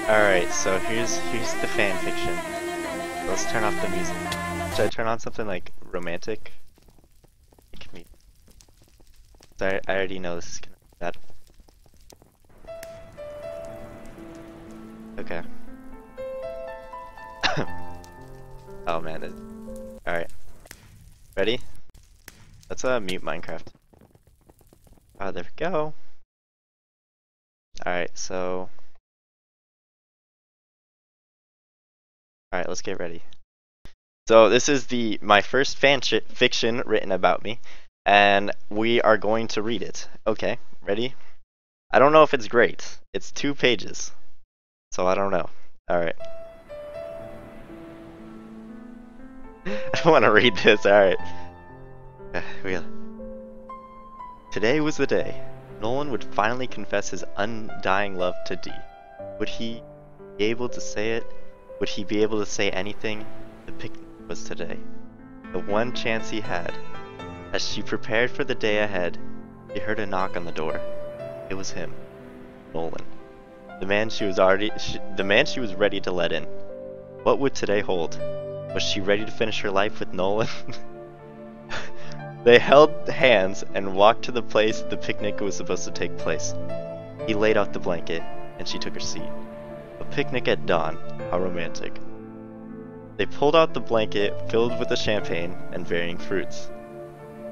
Alright, so here's the fan fiction. Let's turn off the music. Should I turn on something like romantic? Me. Sorry, I already know this is gonna be bad. Okay. Oh man. Alright. Ready? Let's mute Minecraft. Ah, there we go. Alright, so... Alright, let's get ready. So this is my first fan fiction written about me, and we are going to read it. Okay, ready? I don't know if it's great. It's 2 pages, so I don't know. Alright. I don't want to read this, alright. Today was the day. Nolan would finally confess his undying love to Dee. Would he be able to say it? Would he be able to say anything? The picnic was today. The one chance he had. As she prepared for the day ahead, she heard a knock on the door. It was him, Nolan. The man she was ready to let in. What would today hold? Was she ready to finish her life with Nolan? They held hands and walked to the place the picnic was supposed to take place. He laid out the blanket, and she took her seat. A picnic at dawn. How romantic. They pulled out the blanket filled with the champagne and varying fruits.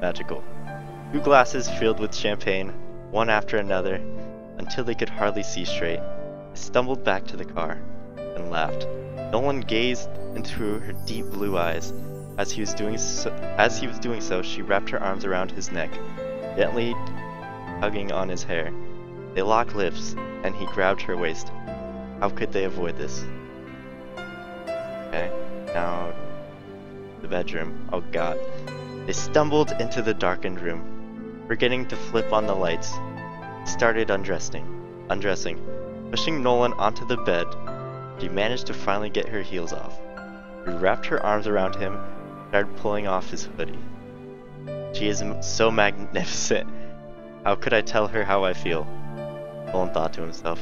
Magical. 2 glasses filled with champagne, one after another, until they could hardly see straight. They stumbled back to the car and laughed. Nolan gazed into her deep blue eyes. As he was doing so, she wrapped her arms around his neck, gently tugging on his hair. They locked lips, and he grabbed her waist. How could they avoid this? Okay, now the bedroom. Oh god. They stumbled into the darkened room, forgetting to flip on the lights. Started undressing. Pushing Nolan onto the bed, she managed to finally get her heels off. She wrapped her arms around him, started pulling off his hoodie. She is so magnificent. How could I tell her how I feel? Nolan thought to himself.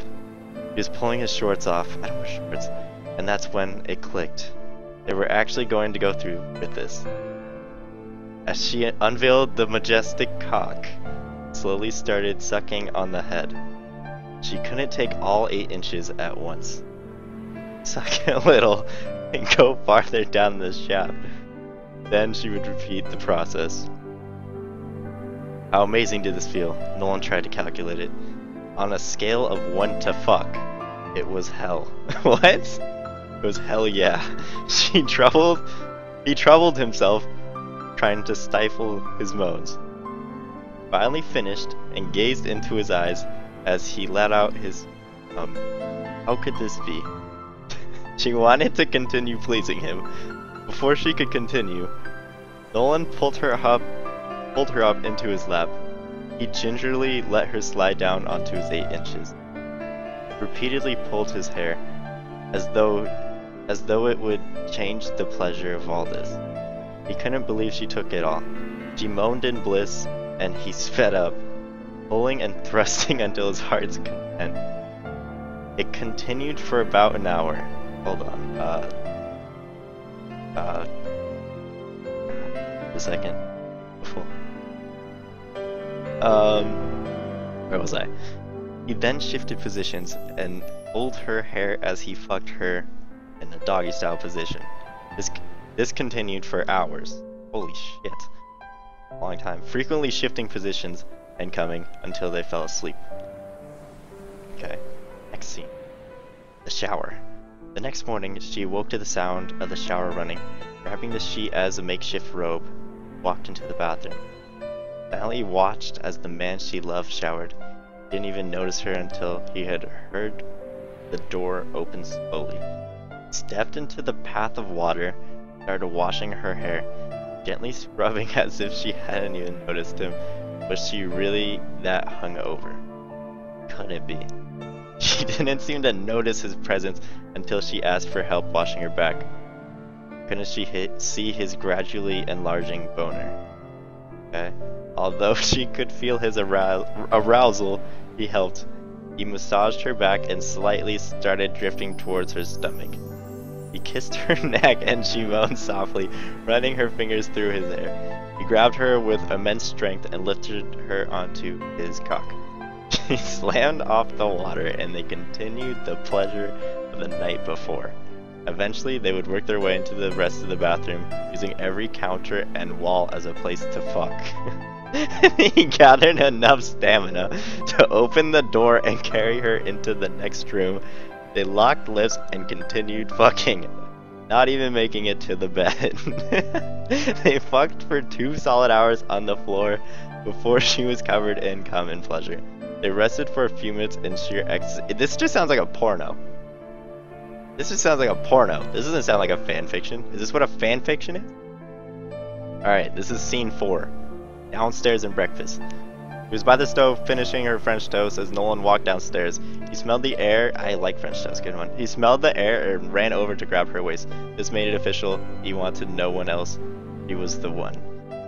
He was pulling his shorts off. I don't wear shorts. And that's when it clicked. They were actually going to go through with this. As she unveiled the majestic cock, slowly started sucking on the head. She couldn't take all 8 inches at once. Suck a little and go farther down the shaft. Then she would repeat the process. How amazing did this feel? Nolan tried to calculate it. On a scale of 1 to fuck, it was hell. What? It was hell yeah. He troubled himself, trying to stifle his moans. Finally finished and gazed into his eyes as he let out his How could this be? She wanted to continue pleasing him. Before she could continue, Nolan pulled her up into his lap. He gingerly let her slide down onto his 8 inches. Repeatedly pulled his hair, as though it would change the pleasure of all this. He couldn't believe she took it all. She moaned in bliss, and he sped up, pulling and thrusting until his heart's content. It continued for about an hour. Hold on. A second. Where was I? He then shifted positions and pulled her hair as he fucked her in a doggy style position. This continued for hours. Holy shit. A long time. Frequently shifting positions and coming until they fell asleep. Okay. Next scene. The shower. The next morning, she awoke to the sound of the shower running, grabbing the sheet as a makeshift robe, walked into the bathroom. Sally watched as the man she loved showered. Didn't even notice her until he had heard the door open slowly. Stepped into the path of water, started washing her hair, gently scrubbing as if she hadn't even noticed him. Was she really that hungover? Couldn't be. She didn't seem to notice his presence until she asked for help washing her back. Couldn't she see his gradually enlarging boner? Okay. Although she could feel his arousal, he helped. He massaged her back and slightly started drifting towards her stomach. He kissed her neck and she moaned softly, running her fingers through his hair. He grabbed her with immense strength and lifted her onto his cock. She slammed off the water and they continued the pleasure of the night before. Eventually, they would work their way into the rest of the bathroom, using every counter and wall as a place to fuck. He gathered enough stamina to open the door and carry her into the next room. They locked lips and continued fucking, not even making it to the bed. They fucked for 2 solid hours on the floor before she was covered in cum and pleasure. They rested for a few minutes in sheer ecstasy. This just sounds like a porno. This just sounds like a porno. This doesn't sound like a fan fiction. Is this what a fan fiction is? Alright, this is scene 4. Downstairs and breakfast. She was by the stove finishing her French toast as Nolan walked downstairs. He smelled the air. I like French toast, good one. He smelled the air and ran over to grab her waist. This made it official. He wanted no one else. He was the one.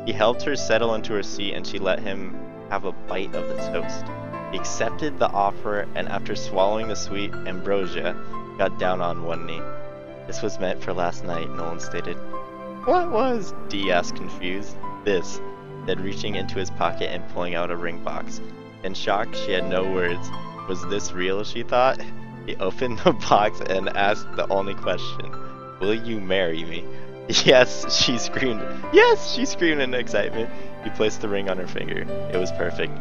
He helped her settle into her seat and she let him have a bite of the toast. He accepted the offer and after swallowing the sweet ambrosia, got down on one knee. This was meant for last night, Nolan stated. What was? Dee asked confused. This, then reaching into his pocket and pulling out a ring box. In shock, she had no words. Was this real, she thought? He opened the box and asked the only question. Will you marry me? Yes, she screamed. Yes, she screamed in excitement. He placed the ring on her finger. It was perfect.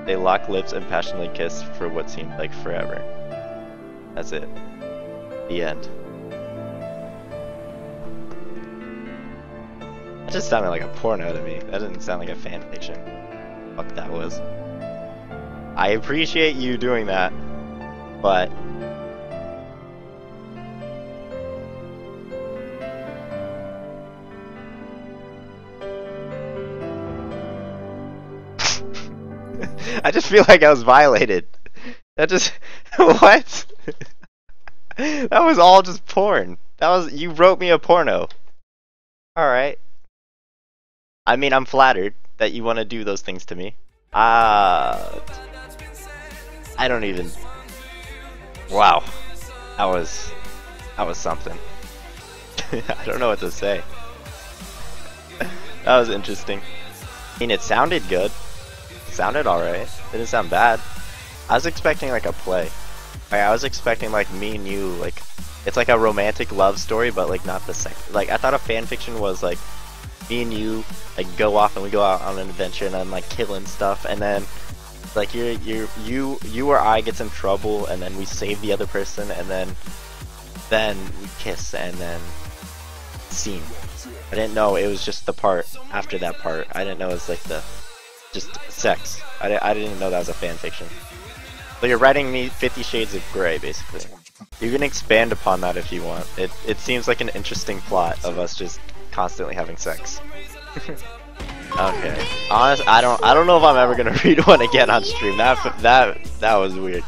They locked lips and passionately kissed for what seemed like forever. That's it. The end. That just sounded like a porno to me. That didn't sound like a fan fiction. Fuck that was. I appreciate you doing that, but I just feel like I was violated. That just what? That was all just porn. That was, you wrote me a porno. Alright. I mean, I'm flattered that you want to do those things to me. I don't even. Wow. That was something. I don't know what to say. That was interesting. I mean, it sounded good. It sounded alright. It didn't sound bad. I was expecting like a play. Like, I was expecting like me and you, like it's like a romantic love story, but like not the same. Like I thought a fan fiction was like me and you like go off and we go out on an adventure and I'm like killing stuff, and then like you or I gets in trouble and then we save the other person, and then we kiss and then scene. I didn't know it was just the part after that part. I didn't know it was like the just sex. I didn't know that was a fan fiction. So you're writing me 50 Shades of Grey, basically. You can expand upon that if you want. It seems like an interesting plot of us just constantly having sex. Okay. Honest, I don't know if I'm ever gonna read one again on stream. That was weird.